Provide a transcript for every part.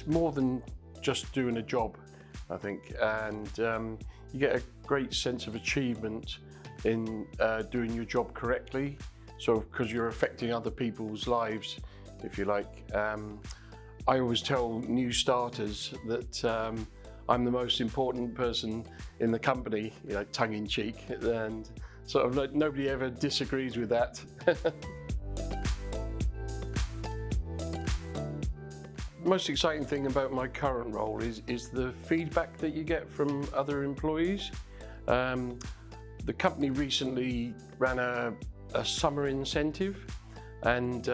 it's more than just doing a job, I think, and you get a great sense of achievement in doing your job correctly. So, because you're affecting other people's lives, if you like. I always tell new starters that I'm the most important person in the company, you know, tongue in cheek, and sort of like nobody ever disagrees with that. The most exciting thing about my current role is the feedback that you get from other employees. The company recently ran a summer incentive, and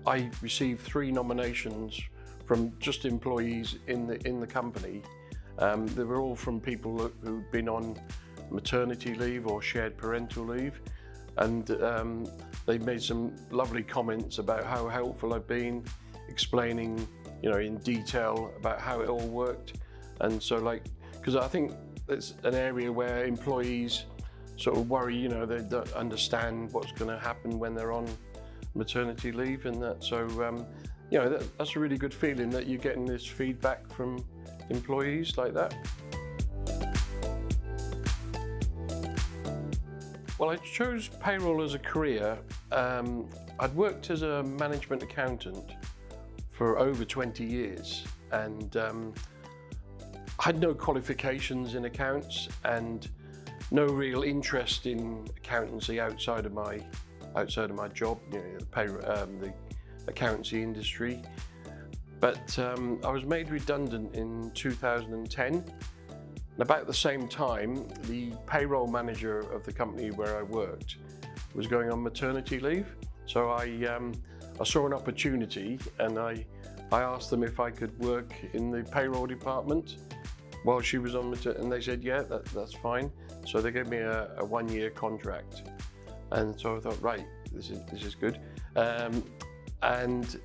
I received 3 nominations from just employees in the company. They were all from people who'd been on maternity leave or shared parental leave, and they made some lovely comments about how helpful I've been, explaining, you know, in detail about how it all worked. And so, like, because I think it's an area where employees sort of worry, you know, they don't understand what's going to happen when they're on maternity leave and that. So, you know, that's a really good feeling that you're getting this feedback from employees like that. Well, I chose payroll as a career. I'd worked as a management accountant for over 20 years, and I had no qualifications in accounts and no real interest in accountancy outside of my job, you know, the accountancy industry. But I was made redundant in 2010. And about the same time, the payroll manager of the company where I worked was going on maternity leave. So I saw an opportunity, and I asked them if I could work in the payroll department while she was on maternity, and they said, yeah, that's fine. So they gave me a 1-year contract. And so I thought, right, this is good. And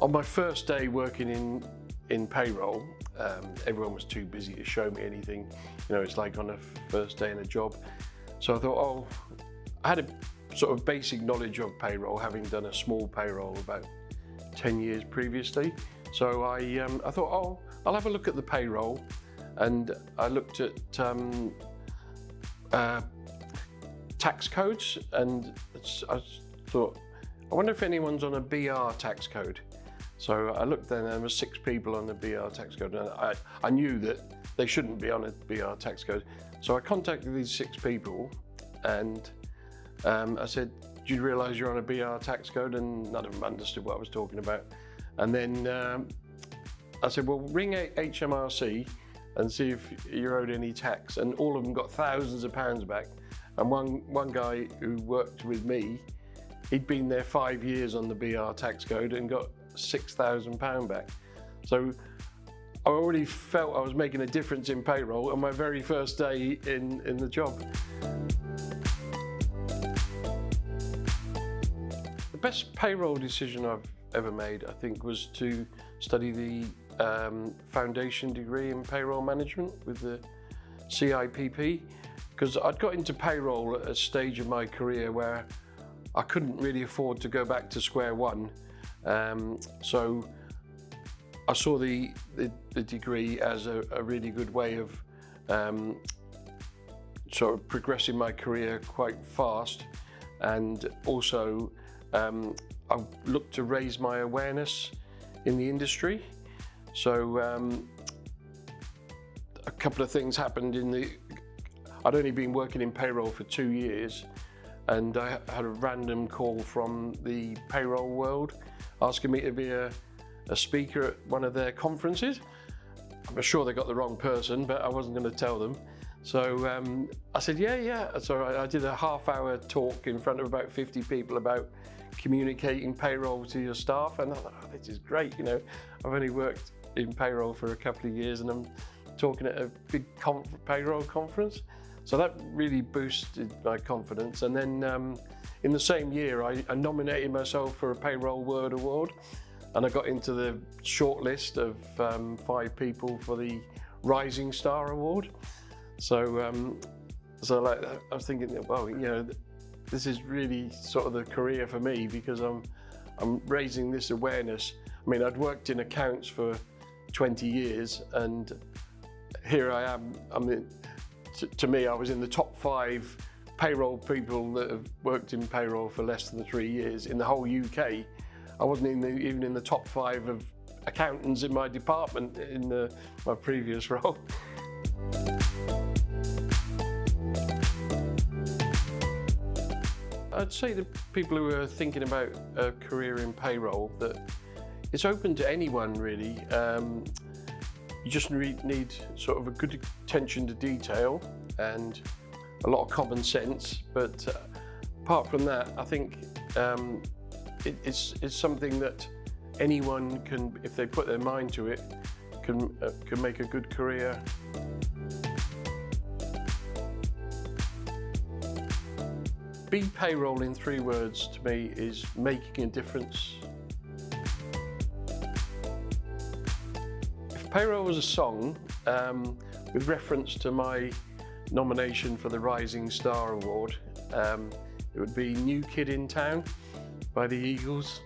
on my first day working in payroll, everyone was too busy to show me anything. You know, it's like on a first day in a job. So I thought, oh, I had a sort of basic knowledge of payroll, having done a small payroll about 10 years previously. So I thought, oh, I'll have a look at the payroll. And I looked at tax codes, and I thought, I wonder if anyone's on a BR tax code. So I looked there, and there were 6 people on the BR tax code, and I knew that they shouldn't be on a BR tax code. So I contacted these 6 people, and I said, do you realise you're on a BR tax code? And none of them understood what I was talking about. And then I said, well, ring HMRC and see if you're owed any tax. And all of them got thousands of pounds back. And one guy who worked with me, he'd been there 5 years on the BR tax code and got £6,000 back. So I already felt I was making a difference in payroll on my very first day in the job. The best payroll decision I've ever made, I think, was to study the foundation degree in payroll management with the CIPP, because I'd got into payroll at a stage of my career where I couldn't really afford to go back to square one. So I saw the degree as a really good way of sort of progressing my career quite fast, and also I looked to raise my awareness in the industry. So a couple of things happened I'd only been working in payroll for 2 years, and I had a random call from the payroll world asking me to be a speaker at one of their conferences. I'm sure they got the wrong person, but I wasn't going to tell them. So I said, yeah. So I did a half-hour talk in front of about 50 people about communicating payroll to your staff, and I thought, oh, this is great. You know, I've only worked in payroll for a couple of years, and I'm talking at a big payroll conference. So that really boosted my confidence. And then in the same year, I nominated myself for a Payroll Word Award, and I got into the shortlist of 5 people for the Rising Star Award. So, like, I was thinking, well, you know, this is really sort of the career for me, because I'm raising this awareness. I mean, I'd worked in accounts for 20 years, and here I am. I mean, to me, I was in the top 5 payroll people that have worked in payroll for less than 3 years in the whole UK. I wasn't even in the top 5 of accountants in my department in my previous role. I'd say to people who are thinking about a career in payroll that it's open to anyone really. You just need sort of a good attention to detail and a lot of common sense, but apart from that, I think it's something that anyone can, if they put their mind to it, can make a good career. Be Payroll in 3 words to me is making a difference. If Payroll was a song, with reference to my nomination for the Rising Star Award, it would be New Kid in Town by the Eagles.